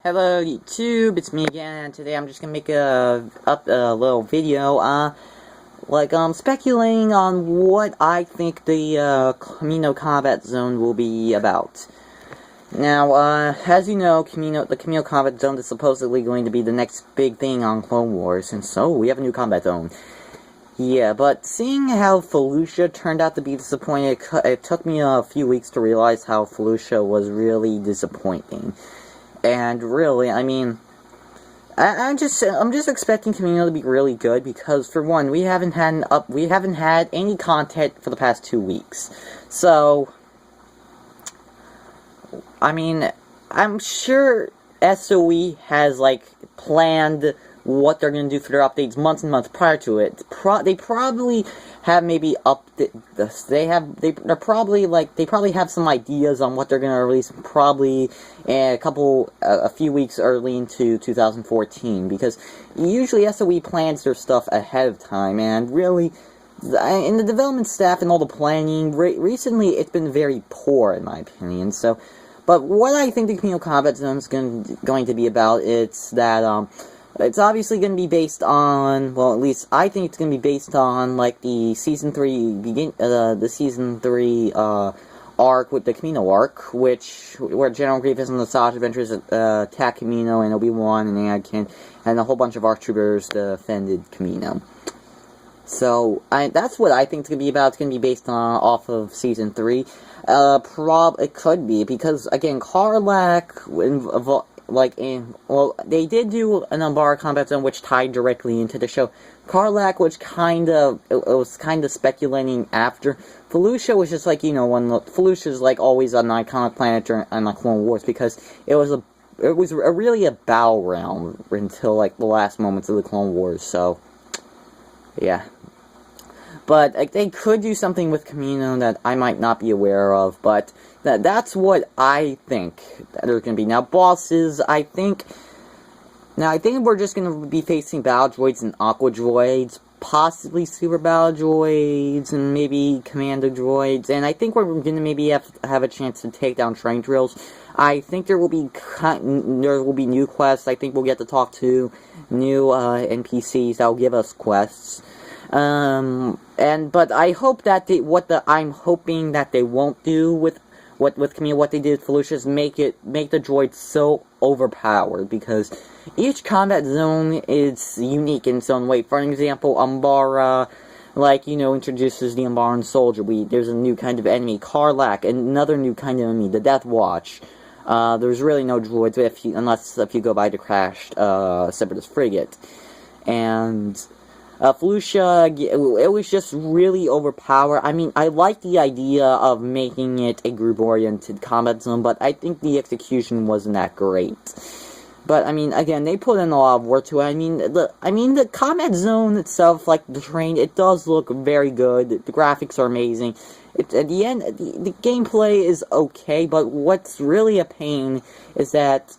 Hello YouTube, it's me again, and today I'm just gonna make a little video, speculating on what I think the, Kamino Combat Zone will be about. Now, as you know, the Kamino Combat Zone is supposedly going to be the next big thing on Clone Wars, and so we have a new combat zone. Yeah, but seeing how Felucia turned out to be disappointing, it took me a few weeks to realize how Felucia was really disappointing. And really, I mean, I'm just expecting Kamino to be really good because, for one, we haven't had any content for the past 2 weeks. So, I mean, I'm sure SOE has planned what they're going to do for their updates months and months prior to it. They probably have maybe they probably have some ideas on what they're going to release probably a few weeks early into 2014, because usually SOE plans their stuff ahead of time, and really in the development staff and all the planning recently it's been very poor in my opinion. So, but what I think the Kamino Combat Zone is going to be about, it's that it's obviously going to be based on, well, at least I think it's going to be based on, the Season 3 arc with the Kamino arc, where General Grievous and the Asajj Adventurers attacked Kamino, and Obi-Wan and Anakin, and a whole bunch of ARC troopers defended Kamino. So, that's what I think it's going to be about. It's going to be based off of Season 3. It could be, because, again, Karlach they did do an Umbara Combat Zone which tied directly into the show. Karlach was kind of speculating after. Felucia was just when Felucia's always an iconic planet on the Clone Wars, because it was really a battleground until the last moments of the Clone Wars. So yeah. But they could do something with Kamino that I might not be aware of, but that's what I think that there's going to be. Now, bosses, I think we're just going to be facing battle droids and aqua droids, possibly super battle droids, and maybe commando droids, and I think we're going to maybe have a chance to take down train drills. I think there will be new quests. I think we'll get to talk to new NPCs that will give us quests. But I hope that I'm hoping that they won't do with Kamino, what they did with Felucia, is make the droids so overpowered, because each combat zone is unique in its own way. For example, Umbara, introduces the Umbaran soldier. There's a new kind of enemy, Karlach, another new kind of enemy, the Death Watch. There's really no droids unless you go by the crashed Separatist frigate. And Felucia, it was just really overpowered. I mean, I like the idea of making it a group-oriented combat zone, but I think the execution wasn't that great. But, I mean, again, they put in a lot of work to it. I mean, the combat zone itself, the terrain, it does look very good. The graphics are amazing. At the end, the gameplay is okay, but what's really a pain is that,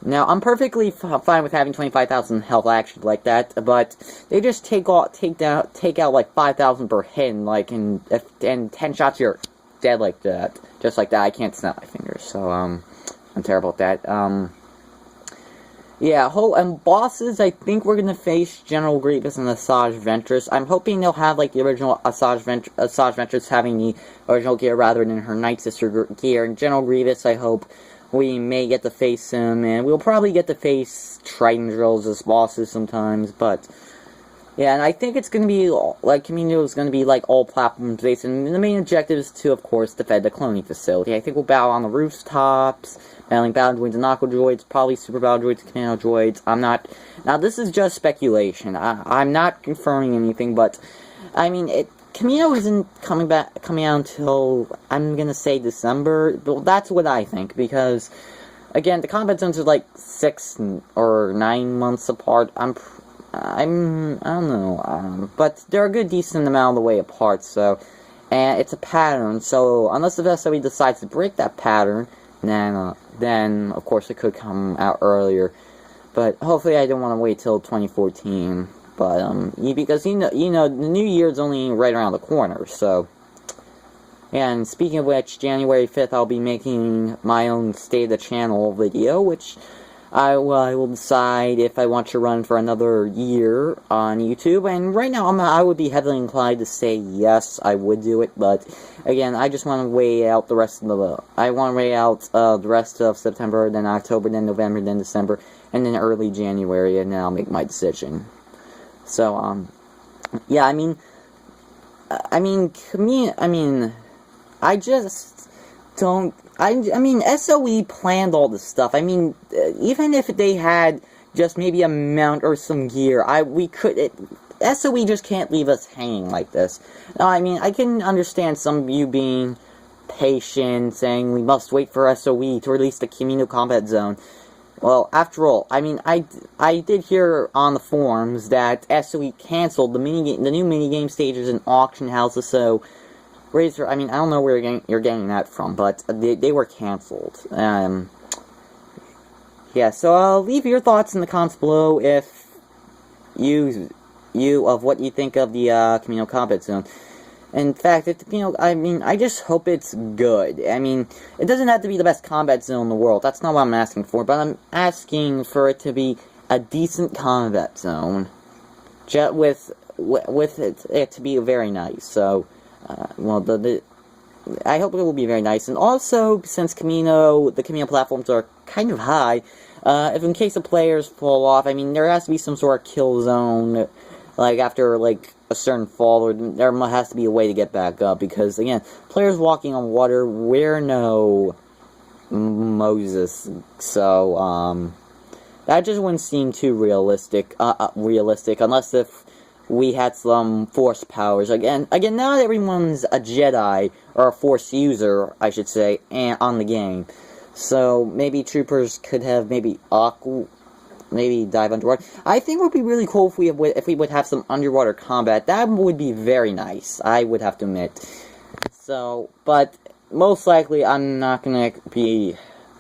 now, I'm perfectly fine with having 25,000 health actually like that, but they just take out 5,000 per hit, and 10 shots you're dead like that. Just like that. I can't snap my fingers, so, I'm terrible at that. Yeah, and bosses, I think we're gonna face General Grievous and Asajj Ventress. I'm hoping they'll have, the original Asajj Ventress having the original gear rather than her Night Sister gear, and General Grievous, I hope we may get to face him, and we'll probably get to face Triton drills as bosses sometimes, but yeah, and I think it's going to be, Kamino is going to be, all platforms based, and the main objective is to, of course, defend the cloning facility. I think we'll battle on the rooftops, battling battle droids and aqua droids, probably super battle droids and commando droids. Now this is just speculation. I'm not confirming anything, but, I mean, Kamino isn't coming out until, I'm gonna say, December. Well, that's what I think, because, again, the combat zones are 6 or 9 months apart. I don't know, but they're a good decent amount of the way apart, so, and it's a pattern, so unless the SOE decides to break that pattern, then, of course, it could come out earlier, but hopefully I don't want to wait till 2014. But, because, the new year's only right around the corner, so. And speaking of which, January 5th, I'll be making my own State of the Channel video, which I will decide if I want to run for another year on YouTube, and right now I would be heavily inclined to say yes, I would do it, but again, I just want to weigh out the rest of the rest of September, then October, then November, then December, and then early January, and then I'll make my decision. So, yeah, I just don't. I mean, SOE planned all this stuff. I mean, even if they had just maybe a mount or some gear, SOE just can't leave us hanging like this. Now, I mean, I can understand some of you being patient, saying we must wait for SOE to release the Kamino Combat Zone. Well, after all, I mean, I did hear on the forums that SOE canceled the new minigame stages and auction houses, so Razor, I mean, I don't know where you're getting that from, but they were canceled. Yeah, so leave your thoughts in the comments below if of what you think of the Kamino Combat Zone. In fact, I just hope it's good. I mean, it doesn't have to be the best combat zone in the world. That's not what I'm asking for, but I'm asking for it to be a decent combat zone, with it to be very nice. So. Well, I hope it will be very nice, and also, since the Kamino platforms are kind of high, if in case the players fall off, I mean, there has to be some sort of kill zone, like, after, like, a certain fall, or there has to be a way to get back up, because, again, players walking on water, we're no Moses, so, that just wouldn't seem too realistic, unless if we had some force powers. Again, not everyone's a Jedi, or a force user, I should say, on the game. So, maybe troopers could have, maybe dive underwater. I think it would be really cool if we would have some underwater combat. That would be very nice, I would have to admit. So, but, most likely, I'm not gonna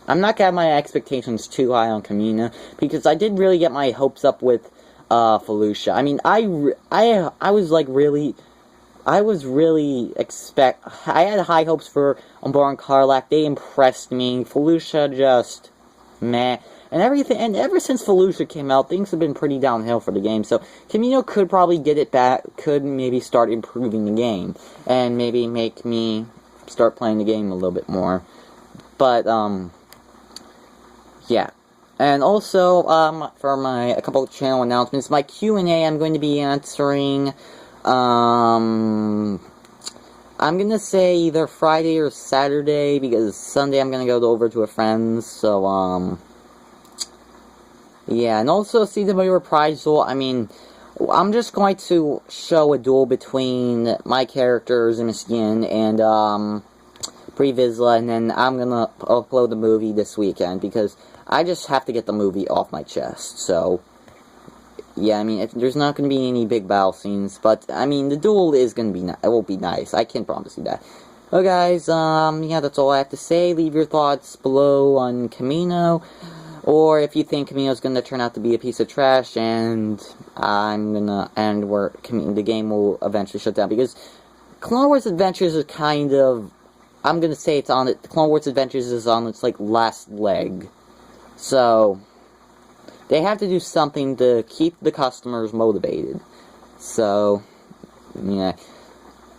have my expectations too high on Kamino, because I did really get my hopes up with Felucia. I mean, I had high hopes for Umbar and Karlach. They impressed me. Felucia just, meh. And ever since Felucia came out, things have been pretty downhill for the game. So, Kamino could probably get it back, could maybe start improving the game, and maybe make me start playing the game a little bit more. But, yeah. And also, for a couple of channel announcements, my Q&A I'm going to be answering, I'm gonna say either Friday or Saturday, because Sunday I'm gonna go over to a friend's, so, yeah, and also CWA Reprisal, I mean, I'm just going to show a duel between my characters, Zimiskian, and, Brie Vizsla, and then I'm gonna upload the movie this weekend, because I just have to get the movie off my chest, so, yeah, I mean, there's not going to be any big battle scenes, but, I mean, the duel is going to be, it will be nice, I can promise you that. Well, guys, yeah, that's all I have to say. Leave your thoughts below on Kamino, or if you think Kamino's going to turn out to be a piece of trash, and the game will eventually shut down, because Clone Wars Adventures is kind of, I'm going to say Clone Wars Adventures is on its, like, last leg. So, they have to do something to keep the customers motivated. So, yeah.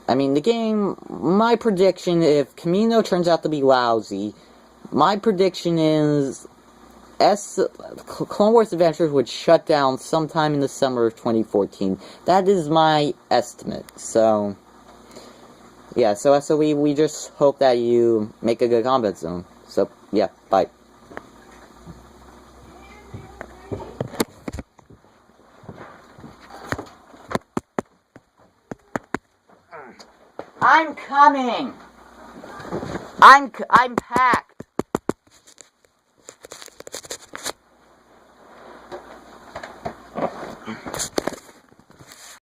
I mean, the game, my prediction, if Kamino turns out to be lousy, my prediction is Clone Wars Adventures would shut down sometime in the summer of 2014. That is my estimate. So, yeah, so we just hope that you make a good combat zone. So, yeah, bye. I'm coming! I'm packed!